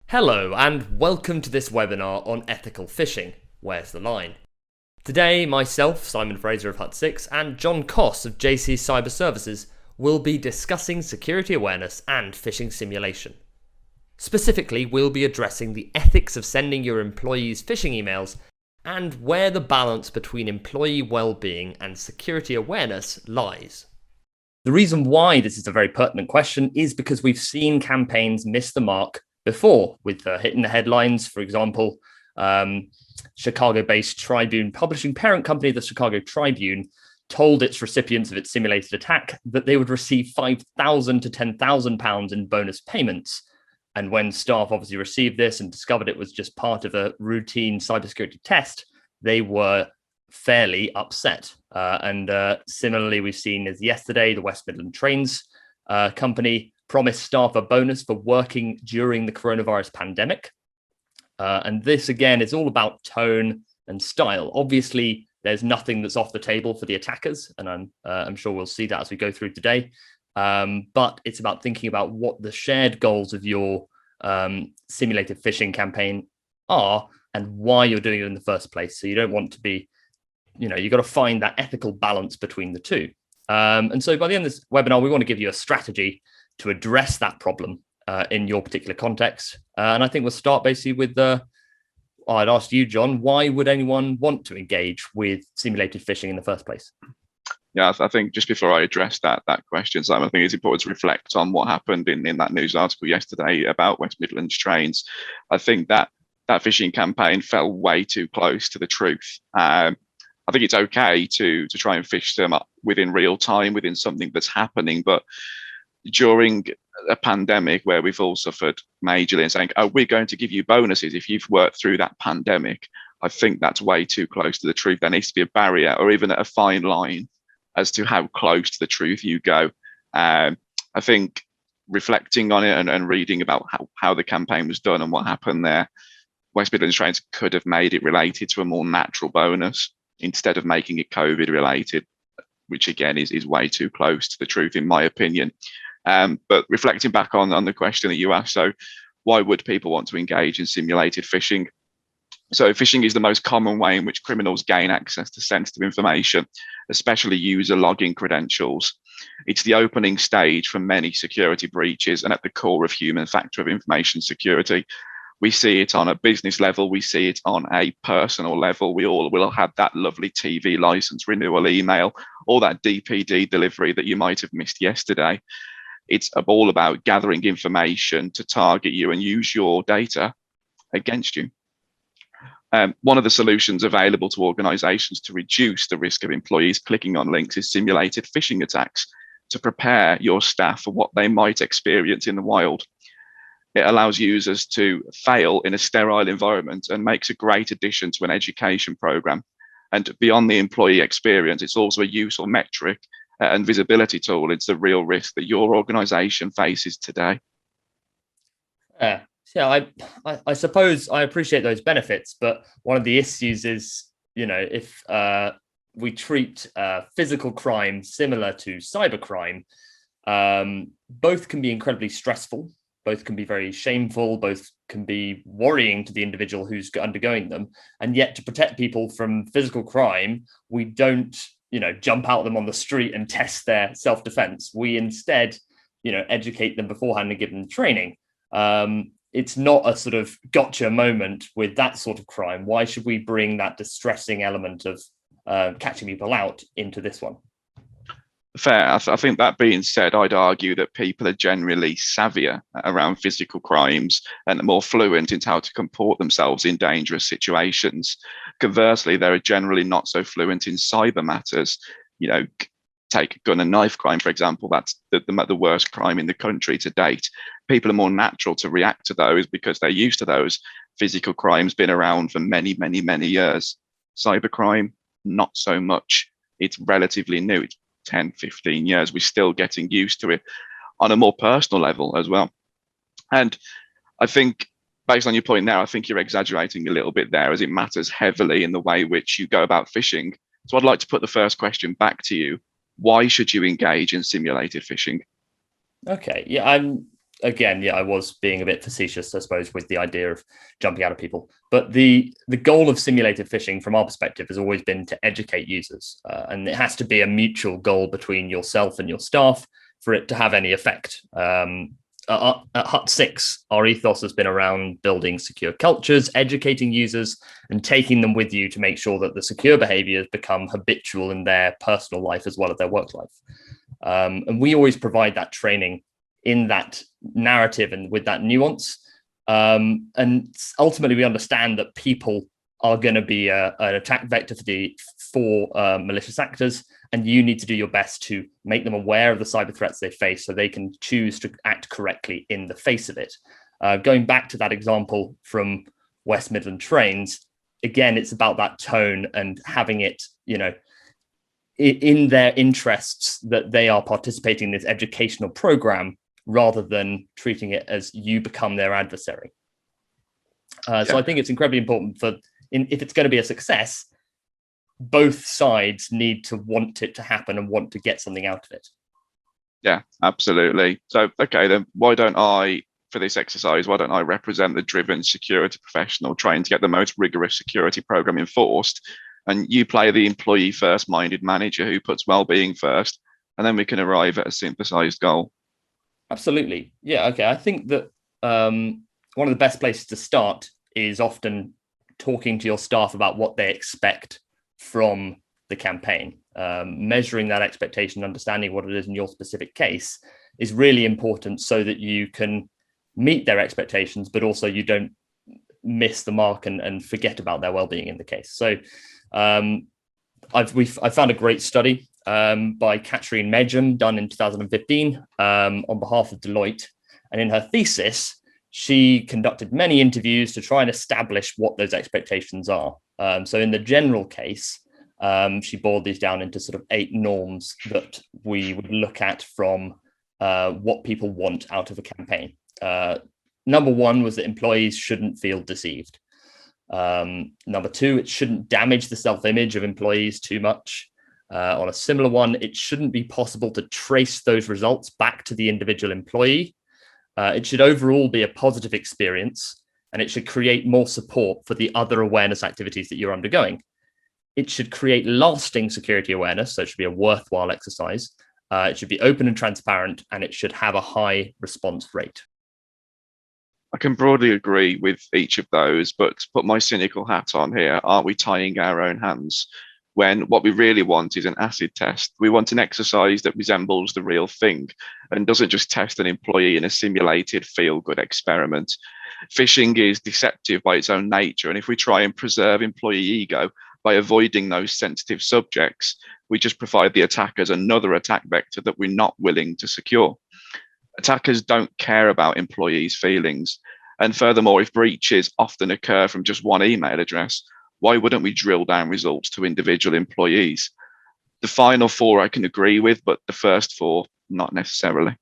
Hello and welcome to this webinar on ethical phishing. Where's the line? Today, myself, Simon Fraser of Hut6, and John Coss of JC Cyber Services will be discussing security awareness and phishing simulation. Specifically, we'll be addressing the ethics of sending your employees phishing emails and where the balance between employee well-being and security awareness lies. The reason why this is a very pertinent question is because we've seen campaigns miss the mark before, with hitting the headlines. For example, Chicago-based Tribune publishing parent company, the Chicago Tribune, told its recipients of its simulated attack that they would receive £5,000 to £10,000 in bonus payments. And when staff obviously received this and discovered it was just part of a routine cybersecurity test, they were fairly upset. Similarly, we've seen as yesterday, the West Midland Trains company promised staff a bonus for working during the coronavirus pandemic. And this, again, is all about tone and style. Obviously, there's nothing that's off the table for the attackers, and I'm sure we'll see that as we go through today. But it's about thinking about what the shared goals of your simulated phishing campaign are and why you're doing it in the first place. So you don't want to be, you've got to find that ethical balance between the two. And so by the end of this webinar, we want to give you a strategy to address that problem in your particular context. And I think we'll start basically with I'd ask you, John, why would anyone want to engage with simulated phishing in the first place? Yeah, I think just before I address that question, Simon, I think it's important to reflect on what happened in that news article yesterday about West Midlands Trains. I think that phishing campaign fell way too close to the truth. I think it's okay to try and phish them up within real time, within something that's happening, but during a pandemic where we've all suffered majorly and saying, oh, we're going to give you bonuses if you've worked through that pandemic, I think that's way too close to the truth. There needs to be a barrier or even a fine line as to how close to the truth you go. I think reflecting on it and reading about how the campaign was done and what happened there, West Midlands Trains could have made it related to a more natural bonus instead of making it COVID related, which again is way too close to the truth, in my opinion. But reflecting back on the question that you asked, so why would people want to engage in simulated phishing? So phishing is the most common way in which criminals gain access to sensitive information, especially user login credentials. It's the opening stage for many security breaches and at the core of human factor of information security. We see it on a business level. We see it on a personal level. We all will have that lovely TV license renewal email or that DPD delivery that you might have missed yesterday. It's all about gathering information to target you and use your data against you. One of the solutions available to organizations to reduce the risk of employees clicking on links is simulated phishing attacks to prepare your staff for what they might experience in the wild. It allows users to fail in a sterile environment and makes a great addition to an education program. And beyond the employee experience, it's also a useful metric and visibility tool. It's the real risk that your organization faces today. Yeah, I suppose I appreciate those benefits, but one of the issues is, if we treat physical crime similar to cybercrime, both can be incredibly stressful, both can be very shameful, both can be worrying to the individual who's undergoing them. And yet to protect people from physical crime, we don't jump out at them on the street and test their self-defense. We instead, educate them beforehand and give them training. It's not a sort of gotcha moment with that sort of crime. Why should we bring that distressing element of catching people out into this one? Fair. I think that being said, I'd argue that people are generally savvier around physical crimes and more fluent in how to comport themselves in dangerous situations. Conversely, they're generally not so fluent in cyber matters. Take gun and knife crime, for example. That's the worst crime in the country to date. People are more natural to react to those because they're used to those. Physical crimes been around for many, many, many years. Cybercrime, not so much. It's relatively new. It's 10, 15 years. We're still getting used to it on a more personal level as well. And I think, based on your point now, I think you're exaggerating a little bit there, as it matters heavily in the way which you go about phishing. So I'd like to put the first question back to you. Why should you engage in simulated phishing? Okay, yeah, again, yeah, I was being a bit facetious, I suppose, with the idea of jumping out of people. But the goal of simulated phishing, from our perspective, has always been to educate users, and it has to be a mutual goal between yourself and your staff for it to have any effect. At Hut 6, our ethos has been around building secure cultures, educating users, and taking them with you to make sure that the secure behaviors become habitual in their personal life as well as their work life. And we always provide that training in that narrative and with that nuance. And ultimately, we understand that people are going to be an attack vector for malicious actors, and you need to do your best to make them aware of the cyber threats they face so they can choose to act correctly in the face of it. Going back to that example from West Midland Trains, again, it's about that tone and having it, in their interests that they are participating in this educational program rather than treating it as you become their adversary. So I think it's incredibly important if it's going to be a success, both sides need to want it to happen and want to get something out of it. Yeah, absolutely. So, okay, then for this exercise, why don't I represent the driven security professional trying to get the most rigorous security program enforced? And you play the employee first minded manager who puts well-being first, and then we can arrive at a synthesized goal. Absolutely. Yeah. Okay. I think that one of the best places to start is often talking to your staff about what they expect from the campaign. Measuring that expectation, understanding what it is in your specific case is really important so that you can meet their expectations, but also you don't miss the mark and forget about their well-being in the case. So I found a great study by Katrine Medjum done in 2015 on behalf of Deloitte. And in her thesis, she conducted many interviews to try and establish what those expectations are. So in the general case, she boiled these down into sort of 8 norms that we would look at from what people want out of a campaign. Number 1 was that employees shouldn't feel deceived. Number 2, it shouldn't damage the self-image of employees too much. On a similar one, it shouldn't be possible to trace those results back to the individual employee. It should overall be a positive experience, and it should create more support for the other awareness activities that you're undergoing. It should create lasting security awareness, so it should be a worthwhile exercise. It should be open and transparent, and it should have a high response rate. I can broadly agree with each of those, but to put my cynical hat on here, aren't we tying our own hands? When what we really want is an acid test. We want an exercise that resembles the real thing and doesn't just test an employee in a simulated feel-good experiment. Phishing is deceptive by its own nature, and if we try and preserve employee ego by avoiding those sensitive subjects, we just provide the attackers another attack vector that we're not willing to secure. Attackers don't care about employees' feelings. And furthermore, if breaches often occur from just one email address, why wouldn't we drill down results to individual employees? The final 4 I can agree with, but the first 4, not necessarily.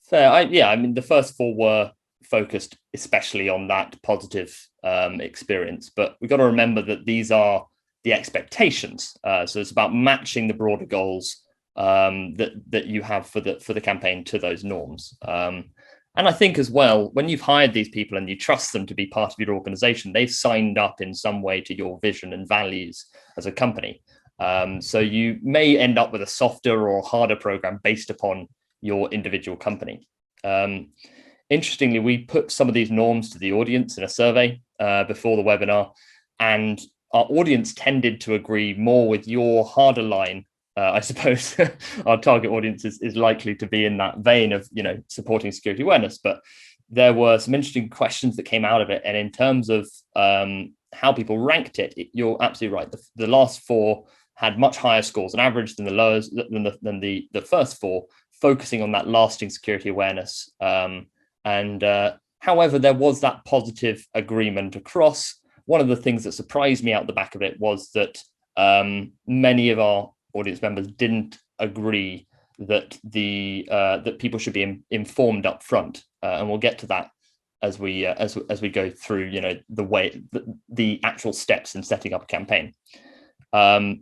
Fair. The first 4 were focused especially on that positive experience, but we've got to remember that these are the expectations. So it's about matching the broader goals that you have for the campaign to those norms. And I think as well, when you've hired these people and you trust them to be part of your organization, they've signed up in some way to your vision and values as a company. So you may end up with a softer or harder program based upon your individual company. Interestingly, we put some of these norms to the audience in a survey before the webinar, and our audience tended to agree more with your harder line. I suppose our target audience is likely to be in that vein of, supporting security awareness. But there were some interesting questions that came out of it. And in terms of how people ranked it, you're absolutely right. The last 4 had much higher scores on average than the first 4, focusing on that lasting security awareness. However, there was that positive agreement across. One of the things that surprised me out the back of it was that many of our audience members didn't agree that that people should be informed up front, and we'll get to that as we go through the actual steps in setting up a campaign. I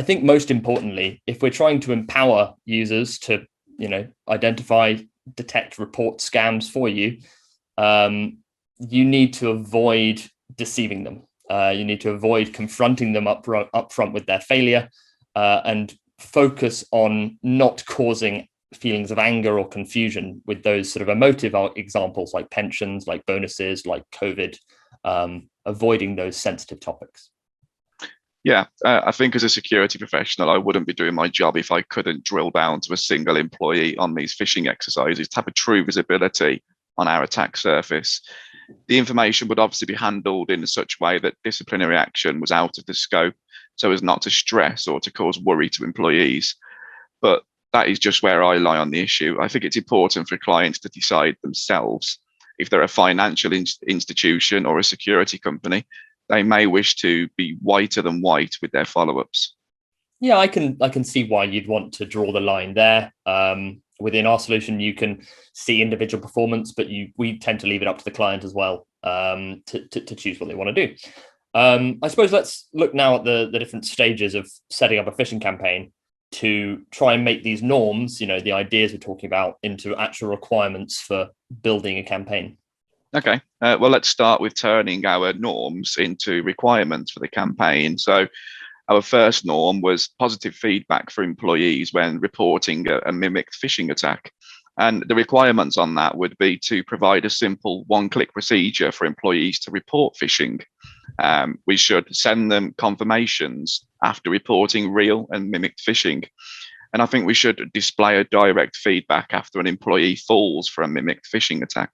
think most importantly, if we're trying to empower users to identify detect, report scams for you, you need to avoid deceiving them. You need to avoid confronting them up front with their failure, and focus on not causing feelings of anger or confusion with those sort of emotive examples like pensions, like bonuses, like COVID, avoiding those sensitive topics. Yeah, I think as a security professional, I wouldn't be doing my job if I couldn't drill down to a single employee on these phishing exercises to have a true visibility on our attack surface. The information would obviously be handled in such a way that disciplinary action was out of the scope, so as not to stress or to cause worry to employees. But that is just where I lie on the issue. I think it's important for clients to decide themselves. If they're a financial institution or a security company, they may wish to be whiter than white with their follow-ups. Yeah, I can see why you'd want to draw the line there. Within our solution, you can see individual performance, but we tend to leave it up to the client as well, to choose what they want to do. I suppose let's look now at the different stages of setting up a phishing campaign to try and make these norms, the ideas we're talking about, into actual requirements for building a campaign. Okay, well, let's start with turning our norms into requirements for the campaign. So our first norm was positive feedback for employees when reporting a mimicked phishing attack. And the requirements on that would be to provide a simple one-click procedure for employees to report phishing. We should send them confirmations after reporting real and mimicked phishing. And I think we should display a direct feedback after an employee falls for a mimicked phishing attack.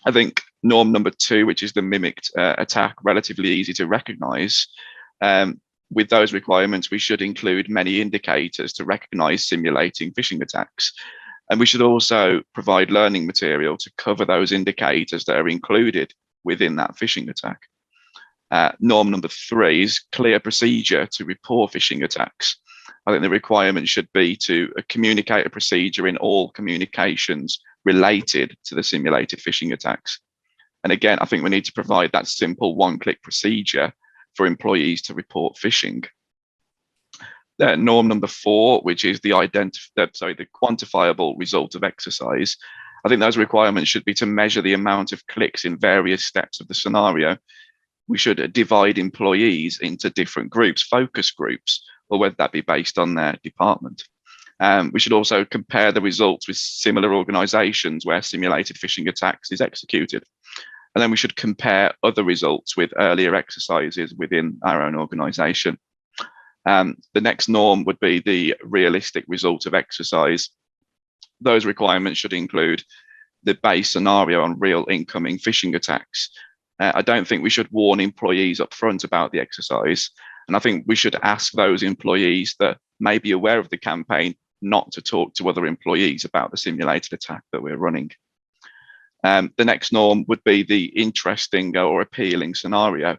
I think norm number 2, which is the mimicked attack, relatively easy to recognize. With those requirements, we should include many indicators to recognize simulating phishing attacks. And we should also provide learning material to cover those indicators that are included within that phishing attack. Norm number 3 is clear procedure to report phishing attacks. I think the requirement should be to communicate a procedure in all communications related to the simulated phishing attacks. And again, I think we need to provide that simple one-click procedure for employees to report phishing. Norm number 4, which is the quantifiable result of exercise. I think those requirements should be to measure the amount of clicks in various steps of the scenario. We should divide employees into different groups, focus groups, or whether that be based on their department. We should also compare the results with similar organizations where simulated phishing attacks is executed. And then we should compare other results with earlier exercises within our own organization. The next norm would be the realistic result of exercise. Those requirements should include the base scenario on real incoming phishing attacks. I don't think we should warn employees up front about the exercise. And I think we should ask those employees that may be aware of the campaign not to talk to other employees about the simulated attack that we're running. The next norm would be the interesting or appealing scenario.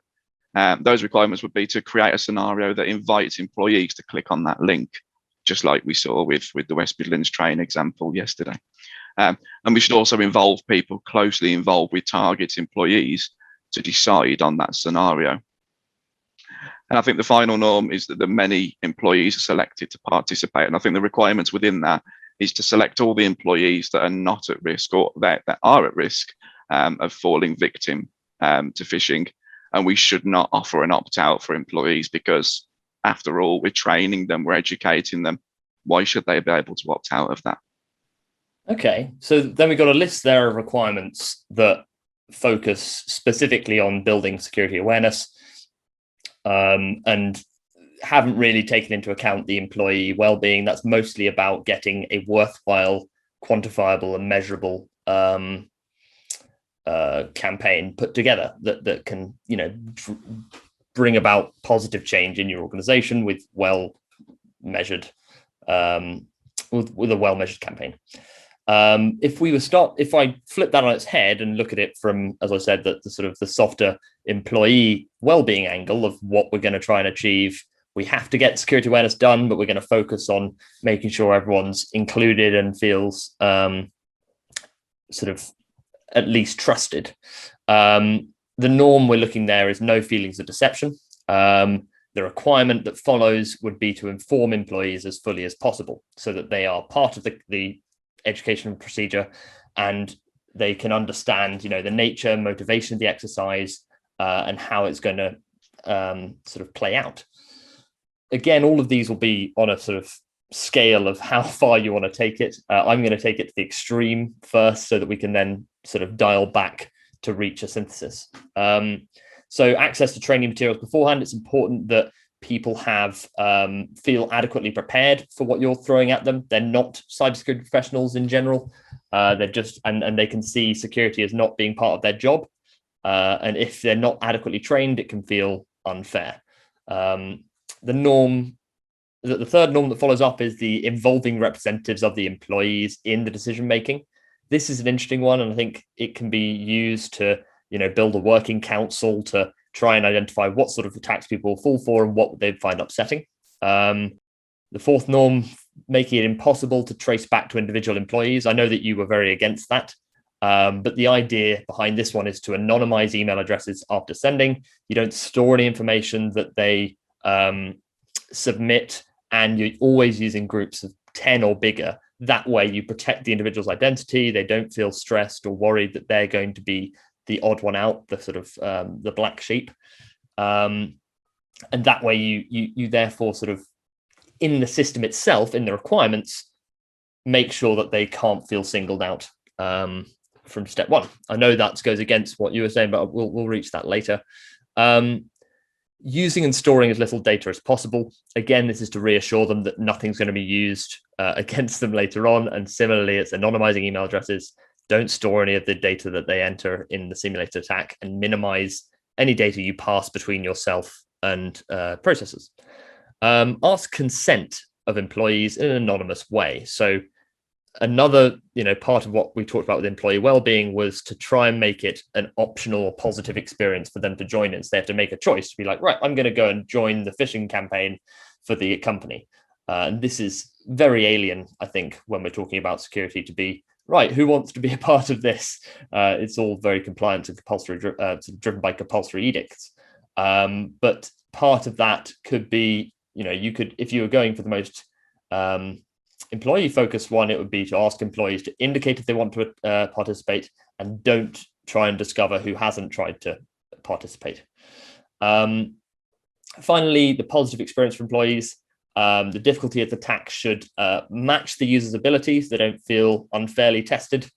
Those requirements would be to create a scenario that invites employees to click on that link, just like we saw with the West Midlands train example yesterday. And we should also involve people closely involved with target employees to decide on that scenario. And I think the final norm is that the many employees are selected to participate. And I think the requirements within that is to select all the employees that are not at risk or that are at risk of falling victim to phishing. And we should not offer an opt-out for employees because, after all, we're training them, we're educating them. Why should they be able to opt out of that? Okay, so then we've got a list there of requirements that focus specifically on building security awareness, and haven't really taken into account the employee well-being. That's mostly about getting a worthwhile, quantifiable and measurable campaign put together that can, bring about positive change in your organization with well-measured, with a well-measured campaign. If I flip that on its head and look at it from, as I said, the sort of the softer employee well-being angle of what we're going to try and achieve, we have to get security awareness done, but we're going to focus on making sure everyone's included and feels sort of at least trusted. The norm we're looking there is no feelings of deception. The requirement that follows would be to inform employees as fully as possible so that they are part of the education procedure, and they can understand, the nature, motivation of the exercise, and how it's going to sort of play out. Again, all of these will be on a sort of scale of how far you want to take it. I'm going to take it to the extreme first so that we can then sort of dial back to reach a synthesis. So access to training materials beforehand, it's important that people feel adequately prepared for what you're throwing at them. They're not cybersecurity professionals in general. They're just, and they can see security as not being part of their job. And if they're not adequately trained, it can feel unfair. The third norm that follows up is the involving representatives of the employees in the decision making. This is an interesting one, and I think it can be used to, build a working council to try and identify what sort of attacks people will fall for and what they'd find upsetting. The fourth norm, making it impossible to trace back to individual employees. I know that you were very against that, but the idea behind this one is to anonymize email addresses after sending. You don't store any information that they submit, and you're always using groups of 10 or bigger. That way you protect the individual's identity. They don't feel stressed or worried that they're going to be the odd one out, the sort of the black sheep. And that way you therefore sort of, in the system itself, in the requirements, make sure that they can't feel singled out from step one. I know that goes against what you were saying, but we'll reach that later. Using and storing as little data as possible. Again, this is to reassure them that nothing's going to be used against them later on. And similarly, it's anonymizing email addresses. Don't store any of the data that they enter in the simulated attack, and minimize any data you pass between yourself and processors. Ask consent of employees in an anonymous way. So another, part of what we talked about with employee well-being was to try and make it an optional or positive experience for them to join in. So they have to make a choice to be like, right, I'm going to go and join the phishing campaign for the company. And this is very alien, I think, when we're talking about security, to be right, who wants to be a part of this? It's all very compliant and compulsory, driven by compulsory edicts. But part of that could be, you could, if you were going for the most employee focused one, it would be to ask employees to indicate if they want to participate, and don't try and discover who hasn't tried to participate. Finally, the positive experience for employees. The difficulty of the attack should match the user's abilities. They don't feel unfairly tested.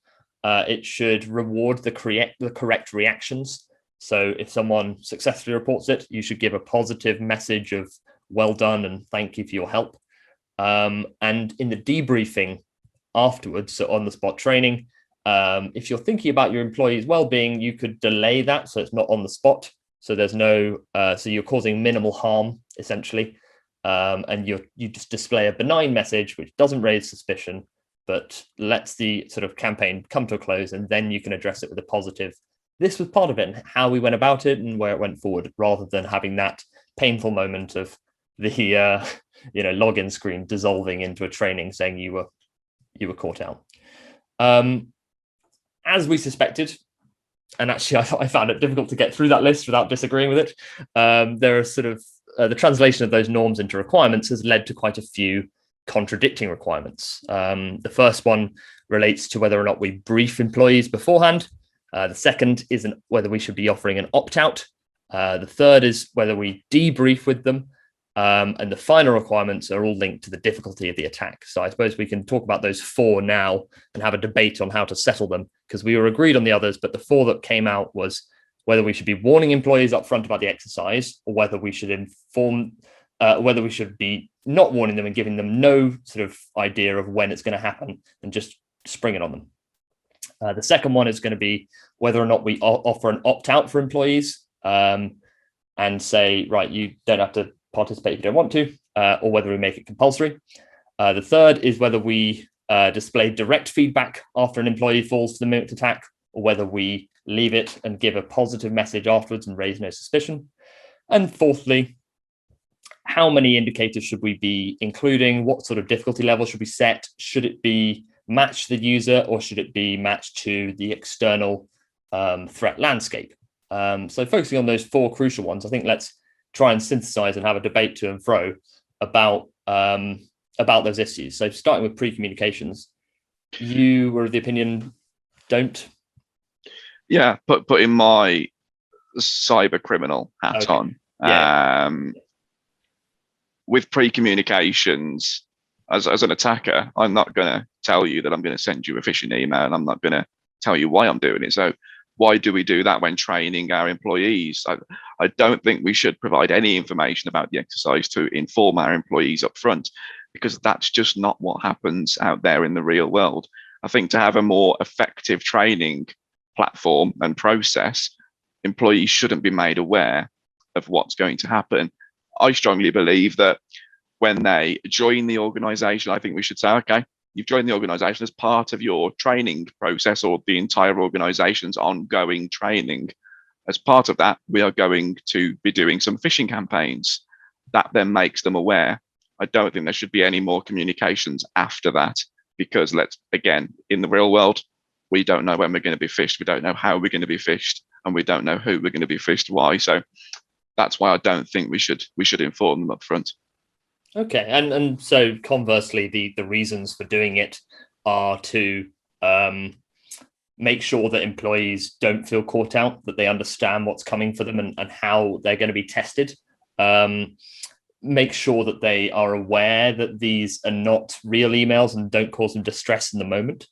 It should reward the correct reactions. So if someone successfully reports it, you should give a positive message of well done and thank you for your help. And in the debriefing afterwards, so on the spot training, if you're thinking about your employees' well-being, you could delay that so it's not on the spot. So there's no, so you're causing minimal harm essentially. And you just display a benign message which doesn't raise suspicion, but lets the sort of campaign come to a close, and then you can address it with a positive. This was part of it, and how we went about it and where it went forward, rather than having that painful moment of the login screen dissolving into a training saying you were caught out. As we suspected, and actually I found it difficult to get through that list without disagreeing with it. There are sort of the translation of those norms into requirements has led to quite a few contradicting requirements. The first one relates to whether or not we brief employees beforehand. The second is whether we should be offering an opt-out. The third is whether we debrief with them. And the final requirements are all linked to the difficulty of the attack. So I suppose we can talk about those four now and have a debate on how to settle them, because we were agreed on the others, but the four that came out was whether we should be warning employees up front about the exercise, or whether we should whether we should be not warning them and giving them no sort of idea of when it's going to happen and just spring it on them. The second one is going to be whether or not we offer an opt-out for employees and say, right, you don't have to participate if you don't want to, or whether we make it compulsory. The third is whether we display direct feedback after an employee falls for the mimicked attack, or whether we leave it and give a positive message afterwards and raise no suspicion. And fourthly, how many indicators should we be including? What sort of difficulty level should we set? Should it be match the user, or should it be matched to the external threat landscape? So focusing on those four crucial ones, I think let's try and synthesize and have a debate to and fro about those issues. So starting with pre-communications, You were of the opinion, don't? Yeah, putting my cyber criminal hat Okay. on. Yeah. With pre-communications, as an attacker, I'm not going to tell you that I'm going to send you a phishing email, and I'm not going to tell you why I'm doing it. So why do we do that when training our employees? I don't think we should provide any information about the exercise to inform our employees up front, because that's just not what happens out there in the real world. I think to have a more effective training platform and process, employees shouldn't be made aware of what's going to happen. I strongly believe that when they join the organization, I think we should say, okay, you've joined the organization as part of your training process or the entire organization's ongoing training. As part of that, we are going to be doing some phishing campaigns. That then makes them aware. I don't think there should be any more communications after that, because again, in the real world, we don't know when we're going to be phished. We don't know how we're going to be phished, and we don't know who we're going to be phished, why. So that's why I don't think we should inform them up front. Okay, and so conversely, the reasons for doing it are to make sure that employees don't feel caught out, that they understand what's coming for them and how they're going to be tested. Make sure that they are aware that these are not real emails and don't cause them distress in the moment.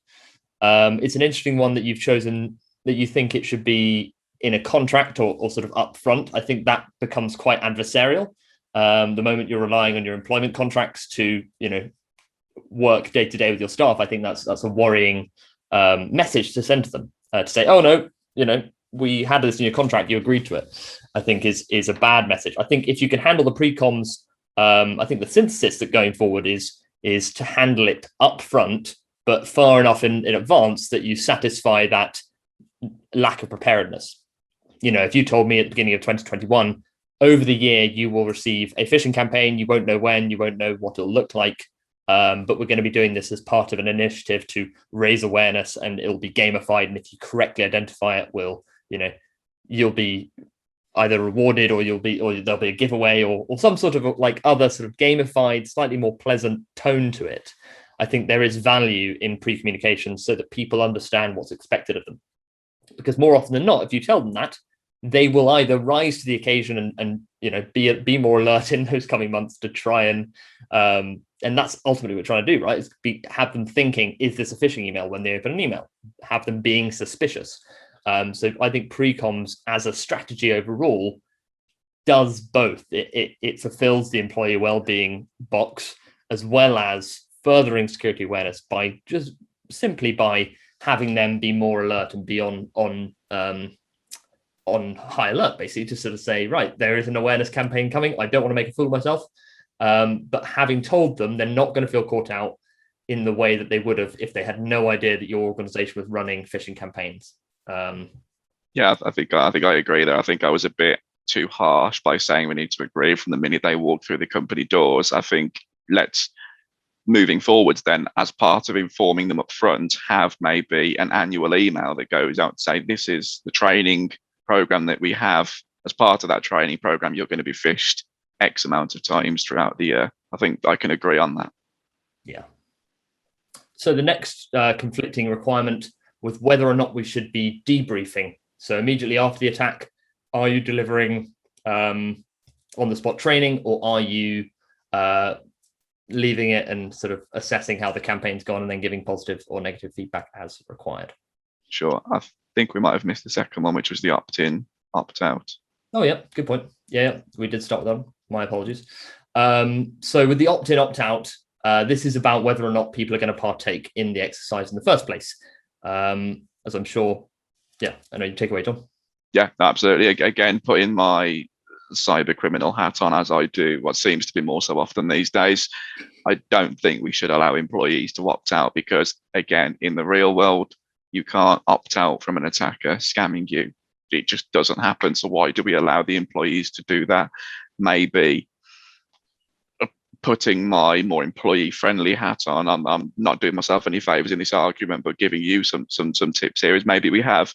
It's an interesting one that you've chosen, that you think it should be in a contract or sort of upfront. I think that becomes quite adversarial. The moment you're relying on your employment contracts to, work day to day with your staff, I think that's a worrying message to send to them, to say, oh no, we had this in your contract, you agreed to it. I think is a bad message. I think if you can handle the pre-coms, I think the synthesis that going forward is to handle it upfront, but far enough in advance that you satisfy that lack of preparedness. If you told me at the beginning of 2021, over the year, you will receive a phishing campaign. You won't know when, you won't know what it'll look like. But we're going to be doing this as part of an initiative to raise awareness, and it'll be gamified. And if you correctly identify it, you'll be either rewarded or there'll be a giveaway or some sort of like other sort of gamified, slightly more pleasant tone to it. I think there is value in pre-communication so that people understand what's expected of them. Because more often than not, if you tell them that, they will either rise to the occasion and be more alert in those coming months to try and that's ultimately what we're trying to do, right? Is have them thinking, is this a phishing email when they open an email? Have them being suspicious. So I think pre-coms as a strategy overall does both. It fulfills the employee well-being box as well as furthering security awareness by just simply by having them be more alert and be on high alert, basically, to sort of say, right, there is an awareness campaign coming. I don't want to make a fool of myself. But having told them, they're not going to feel caught out in the way that they would have if they had no idea that your organization was running phishing campaigns. Yeah, I think I agree there. I think I was a bit too harsh by saying we need to agree from the minute they walk through the company doors. I think let's, moving forwards then, as part of informing them up front, have maybe an annual email that goes out to say, this is the training program that we have. As part of that training program, you're going to be phished X amount of times throughout the year. I think I can agree on that. Yeah. So the next conflicting requirement with whether or not we should be debriefing. So immediately after the attack, are you delivering on-the-spot training, or are you leaving it and sort of assessing how the campaign's gone and then giving positive or negative feedback as required? Sure. I think we might have missed the second one, which was the opt-in, opt-out. Oh, yeah. Good point. Yeah, we did start with that. My apologies. So with the opt-in, opt-out, this is about whether or not people are going to partake in the exercise in the first place. As I'm sure, I know you take away, Tom. Yeah, absolutely. Again, putting my cyber criminal hat on, as I do what seems to be more so often these days, I don't think we should allow employees to opt out, because again, in the real world, you can't opt out from an attacker scamming you. It just doesn't happen. So why do we allow the employees to do that? Maybe putting my more employee-friendly hat on, I'm not doing myself any favors in this argument, but giving you some tips here is maybe we have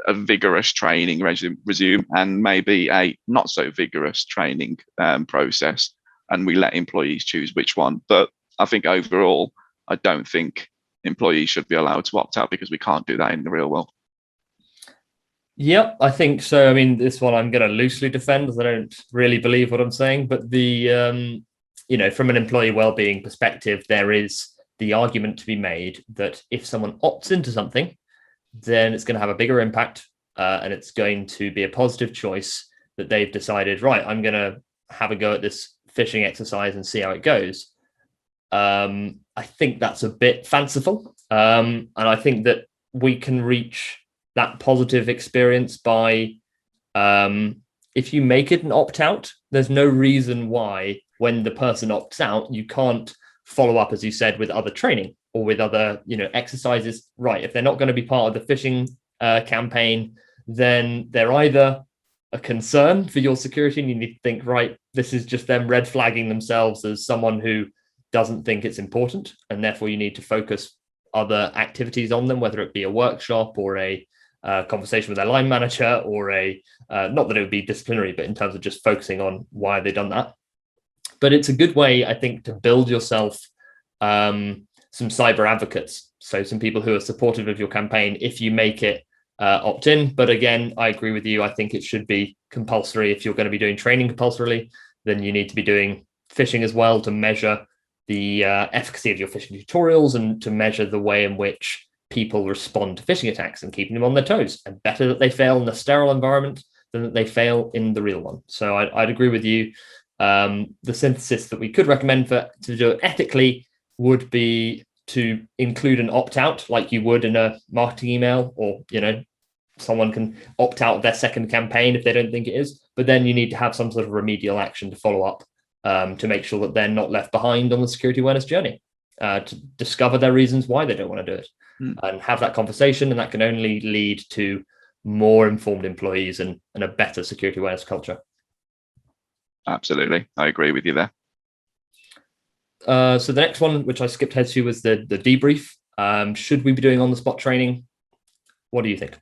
a vigorous training resume and maybe a not so vigorous training process, and we let employees choose which one. But I think overall, I don't think employees should be allowed to opt out, because we can't do that in the real world. Yep, I think so. I mean, this one I'm going to loosely defend, as I don't really believe what I'm saying. But from an employee well-being perspective, there is the argument to be made that if someone opts into something, then it's going to have a bigger impact, and it's going to be a positive choice that they've decided, right, I'm going to have a go at this phishing exercise and see how it goes. I think that's a bit fanciful. And I think that we can reach that positive experience by, if you make it an opt-out, there's no reason why when the person opts out, you can't follow up, as you said, with other training or with other, exercises. Right. If they're not going to be part of the phishing campaign, then they're either a concern for your security, and you need to think, right, this is just them red flagging themselves as someone who doesn't think it's important, and therefore you need to focus other activities on them, whether it be a workshop or a conversation with their line manager, or not that it would be disciplinary, but in terms of just focusing on why they've done that. But it's a good way, I think, to build yourself some cyber advocates. So some people who are supportive of your campaign if you make it opt-in. But again, I agree with you. I think it should be compulsory. If you're going to be doing training compulsorily, then you need to be doing phishing as well, to measure the efficacy of your phishing tutorials and to measure the way in which people respond to phishing attacks, and keeping them on their toes. And better that they fail in a sterile environment than that they fail in the real one. So I'd agree with you. The synthesis that we could recommend to do it ethically would be to include an opt-out, like you would in a marketing email, or someone can opt out of their second campaign if they don't think it is. But then you need to have some sort of remedial action to follow up, to make sure that they're not left behind on the security awareness journey, to discover their reasons why they don't want to do it, and have that conversation. And that can only lead to more informed employees and a better security awareness culture. Absolutely. I agree with you there. So the next one, which I skipped ahead to, was the debrief. Should we be doing on-the-spot training? What do you think?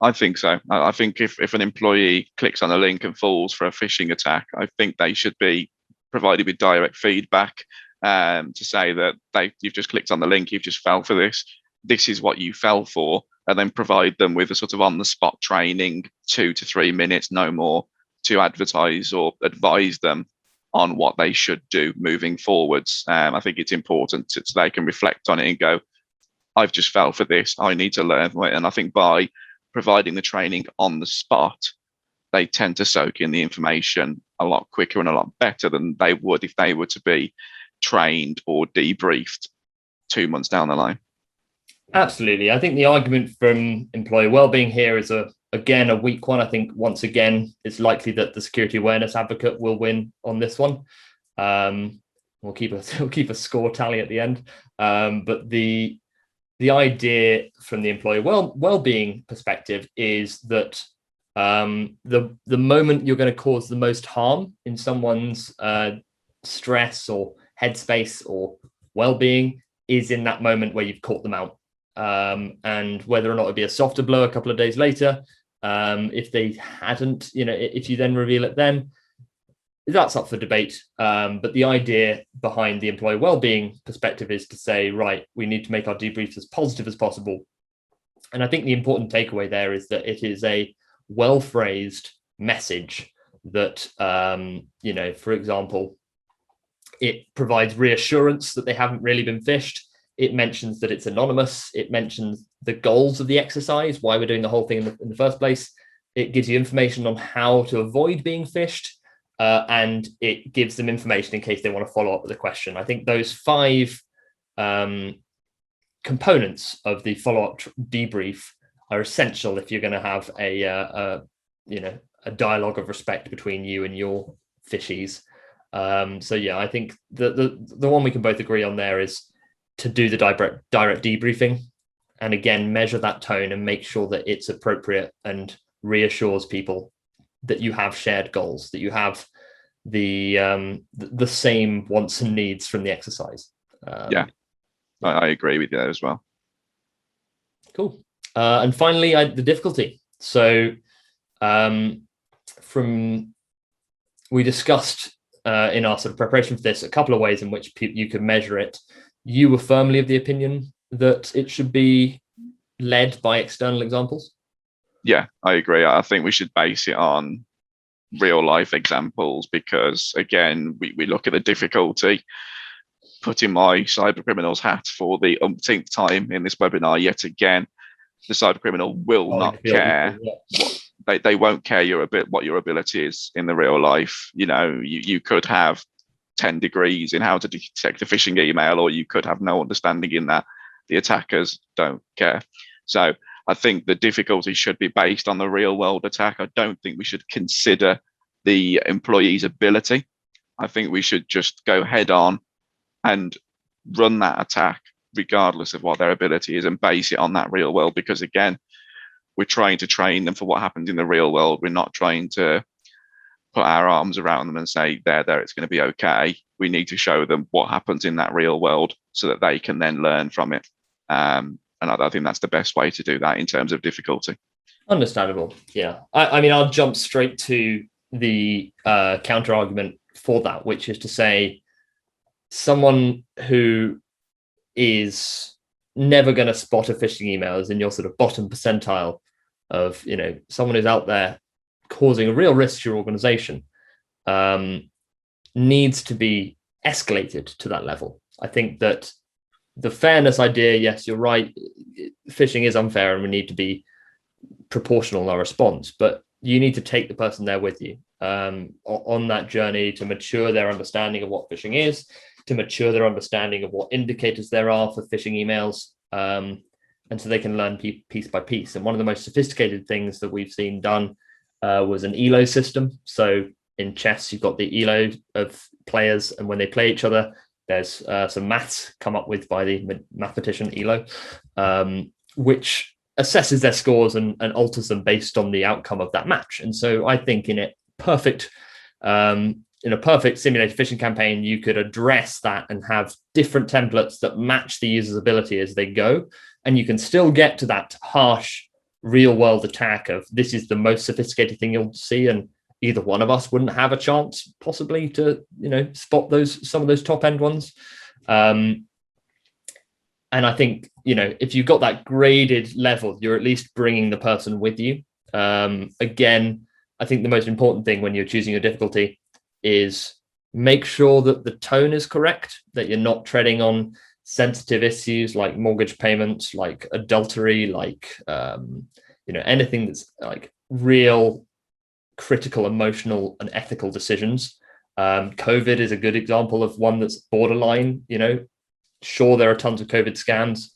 I think so. I think if an employee clicks on a link and falls for a phishing attack, I think they should be provided with direct feedback, to say that you've just clicked on the link, you've just fell for this. This is what you fell for, and then provide them with a sort of on-the-spot training, 2 to 3 minutes, no more, to advertise or advise them on what they should do moving forwards. I think it's important so they can reflect on it and go, I've just fell for this, I need to learn from it. And I think by providing the training on the spot, they tend to soak in the information a lot quicker and a lot better than they would if they were to be trained or debriefed 2 months down the line. Absolutely. I think the argument from employee wellbeing here is again a weak one. I think once again it's likely that the security awareness advocate will win on this one. We'll keep a score tally at the end. But the idea from the employee wellbeing perspective is that the moment you're going to cause the most harm in someone's stress or headspace or well-being is in that moment where you've caught them out. And whether or not it'd be a softer blow a couple of days later, if they hadn't, if you then reveal it then, that's up for debate. But the idea behind the employee wellbeing perspective is to say, right, we need to make our debriefs as positive as possible. And I think the important takeaway there is that it is a well-phrased message that, for example, it provides reassurance that they haven't really been phished. It mentions that it's anonymous. It mentions the goals of the exercise, why we're doing the whole thing in the first place. It gives you information on how to avoid being phished, and it gives them information in case they want to follow up with a question. I think those 5 components of the follow-up debrief are essential if you're going to have a dialogue of respect between you and your fishies. So yeah, I think the one we can both agree on there is to do the direct debriefing, and again measure that tone and make sure that it's appropriate and reassures people that you have shared goals, that you have the same wants and needs from the exercise. I agree with you there as well. Cool. And finally, the difficulty. So we discussed in our sort of preparation for this a couple of ways in which you could measure it. You were firmly of the opinion that it should be led by external examples? Yeah, I agree. I think we should base it on real life examples because, again, we look at the difficulty. Putting my cyber criminal's hat for the umpteenth time in this webinar yet again, the cyber criminal will not care. They won't care what your ability is in the real life. You could have 10 degrees in how to detect a phishing email, or you could have no understanding in that. The attackers don't care. So I think the difficulty should be based on the real world attack. I don't think we should consider the employee's ability. I think we should just go head on and run that attack regardless of what their ability is and base it on that real world. Because again, we're trying to train them for what happens in the real world. We're not trying to put our arms around them and say, there, it's going to be okay. We need to show them what happens in that real world so that they can then learn from it. And I think that's the best way to do that in terms of difficulty. Understandable. Yeah. I mean, I'll jump straight to the counter argument for that, which is to say someone who is never going to spot a phishing email is in your sort of bottom percentile of, someone who's out there causing a real risk to your organization, needs to be escalated to that level. I think that the fairness idea, yes, you're right, phishing is unfair and we need to be proportional in our response, but you need to take the person there with you on that journey to mature their understanding of what phishing is, to mature their understanding of what indicators there are for phishing emails, and so they can learn piece by piece. And one of the most sophisticated things that we've seen done was an ELO system. So in chess, you've got the ELO of players, and when they play each other, there's some maths come up with by the mathematician ELO, which assesses their scores and alters them based on the outcome of that match. And so I think in a perfect simulated phishing campaign, you could address that and have different templates that match the user's ability as they go. And you can still get to that harsh real world attack of this is the most sophisticated thing you'll see. And either one of us wouldn't have a chance possibly to, spot some of those top end ones. And I think, if you've got that graded level, you're at least bringing the person with you. Again, I think the most important thing when you're choosing your difficulty is make sure that the tone is correct, that you're not treading on sensitive issues like mortgage payments, like adultery, like, anything that's like real critical, emotional and ethical decisions. COVID is a good example of one that's borderline. Sure, there are tons of COVID scams,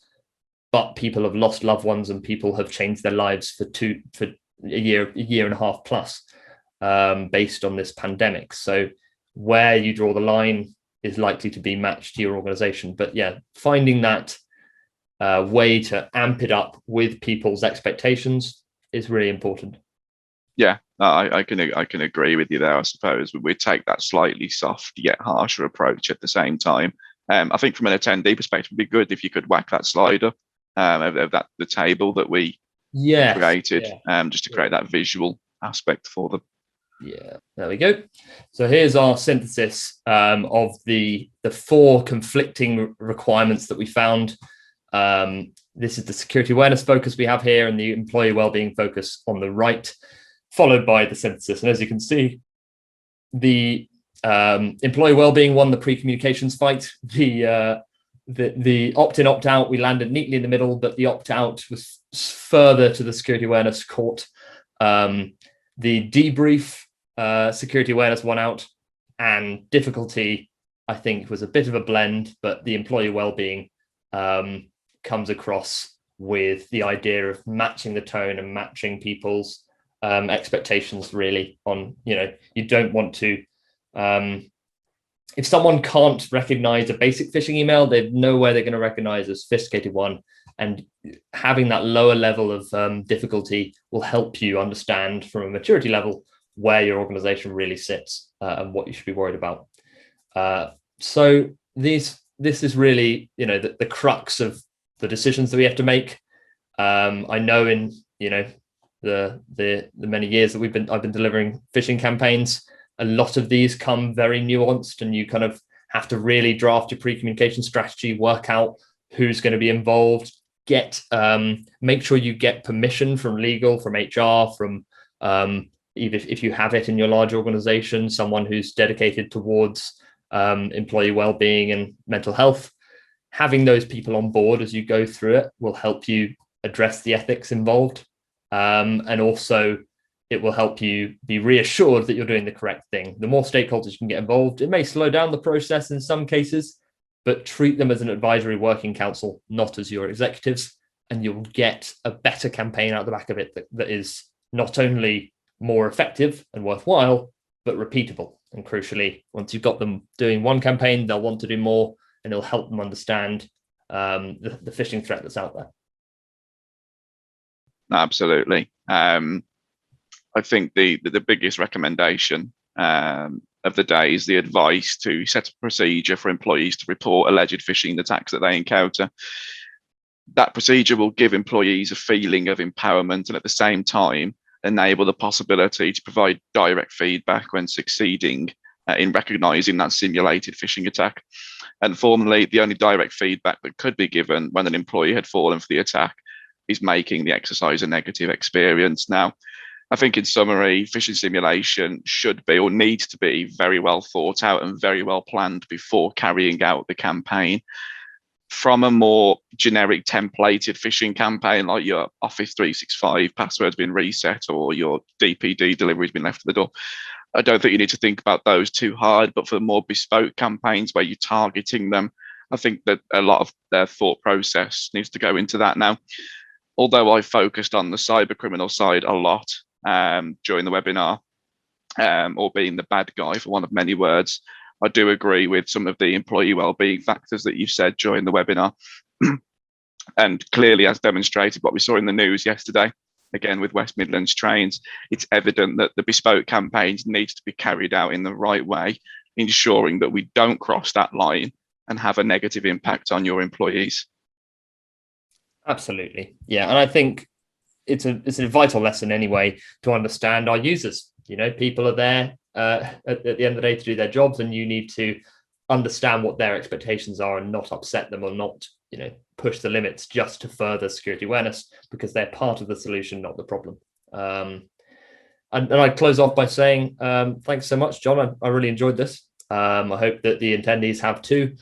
but people have lost loved ones and people have changed their lives for a year and a half plus, based on this pandemic. So where you draw the line is likely to be matched to your organization. But yeah, finding that way to amp it up with people's expectations is really important. Yeah, I can agree with you there. I suppose we take that slightly soft yet harsher approach at the same time. I think from an attendee perspective, it'd be good if you could whack that slider of the table that we created, just to create that visual aspect for them. Yeah, there we go. So here's our synthesis of the 4 conflicting requirements that we found. This is the security awareness focus we have here and the employee wellbeing focus on the right, followed by the synthesis. And as you can see, the employee wellbeing won the pre-communications fight. The opt-in, opt-out, we landed neatly in the middle, but the opt-out was further to the security awareness court. The debrief, security awareness won out, and difficulty, I think, was a bit of a blend, but the employee wellbeing comes across with the idea of matching the tone and matching people's expectations really on, you don't want to, if someone can't recognize a basic phishing email, they know where they're going to recognize a sophisticated one. And having that lower level of difficulty will help you understand from a maturity level where your organization really sits and what you should be worried about. So this is really, the crux of the decisions that we have to make. I know in, the many years that I've been delivering phishing campaigns, a lot of these come very nuanced, and you kind of have to really draft your pre-communication strategy, work out who's going to be involved. Make sure you get permission from legal, from HR, from if you have it in your large organization, someone who's dedicated towards employee well-being and mental health. Having those people on board as you go through it will help you address the ethics involved. And also it will help you be reassured that you're doing the correct thing. The more stakeholders you can get involved, it may slow down the process in some cases, but treat them as an advisory working council, not as your executives, and you'll get a better campaign out the back of it that is not only more effective and worthwhile, but repeatable. And crucially, once you've got them doing one campaign, they'll want to do more, and it'll help them understand the phishing threat that's out there. Absolutely. I think the biggest recommendation of the day is the advice to set a procedure for employees to report alleged phishing attacks that they encounter. That procedure will give employees a feeling of empowerment and at the same time enable the possibility to provide direct feedback when succeeding in recognizing that simulated phishing attack. And formally, the only direct feedback that could be given when an employee had fallen for the attack is making the exercise a negative experience. Now, I think in summary, phishing simulation should be or needs to be very well thought out and very well planned before carrying out the campaign. From a more generic templated phishing campaign, like your Office 365 password's been reset or your DPD delivery's been left at the door, I don't think you need to think about those too hard. But for more bespoke campaigns where you're targeting them, I think that a lot of their thought process needs to go into that. Now, although I focused on the cyber criminal side a lot during the webinar, or being the bad guy for one of many words, I do agree with some of the employee wellbeing factors that you've said during the webinar. And clearly, as demonstrated what we saw in the news yesterday, again with West Midlands Trains, it's evident that the bespoke campaigns need to be carried out in the right way, ensuring that we don't cross that line and have a negative impact on your employees. Absolutely. Yeah. And I think it's a vital lesson anyway to understand our users. People are there at the end of the day to do their jobs, and you need to understand what their expectations are and not upset them or not, push the limits just to further security awareness, because they're part of the solution, not the problem. And I'd close off by saying thanks so much, John. I really enjoyed this. I hope that the attendees have too.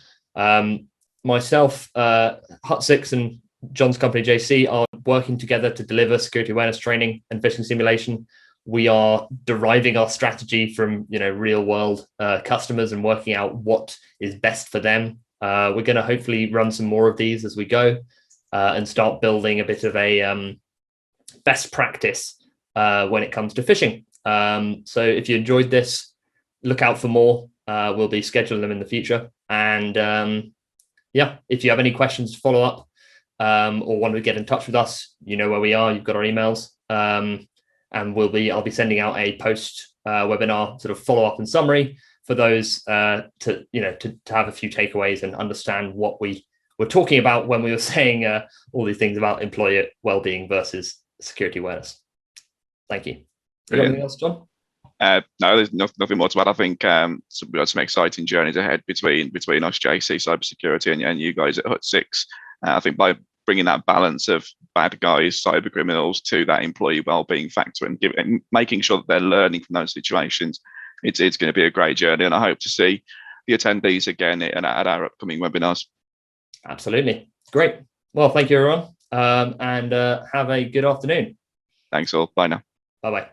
Myself, Hut6 and John's company JC are working together to deliver security awareness training and phishing simulation. We are deriving our strategy from real world customers and working out what is best for them. We're going to hopefully run some more of these as we go and start building a bit of a best practice when it comes to phishing. So if you enjoyed this, look out for more. We'll be scheduling them in the future. And if you have any questions to follow up or want to get in touch with us, you know where we are. You've got our emails. And I'll be sending out a post webinar sort of follow up and summary for those to have a few takeaways and understand what we were talking about when we were saying all these things about employee well-being versus security awareness. Thank you. Anything else, John? No, there's nothing more to add. I think we've got some exciting journeys ahead between us, JC Cybersecurity, and you guys at Hut6. I think by bringing that balance of bad guys, cyber criminals, to that employee well-being factor and making sure that they're learning from those situations, it's going to be a great journey. And I hope to see the attendees again at our upcoming webinars. Absolutely. Great. Well, thank you, everyone. And have a good afternoon. Thanks all. Bye now. Bye-bye.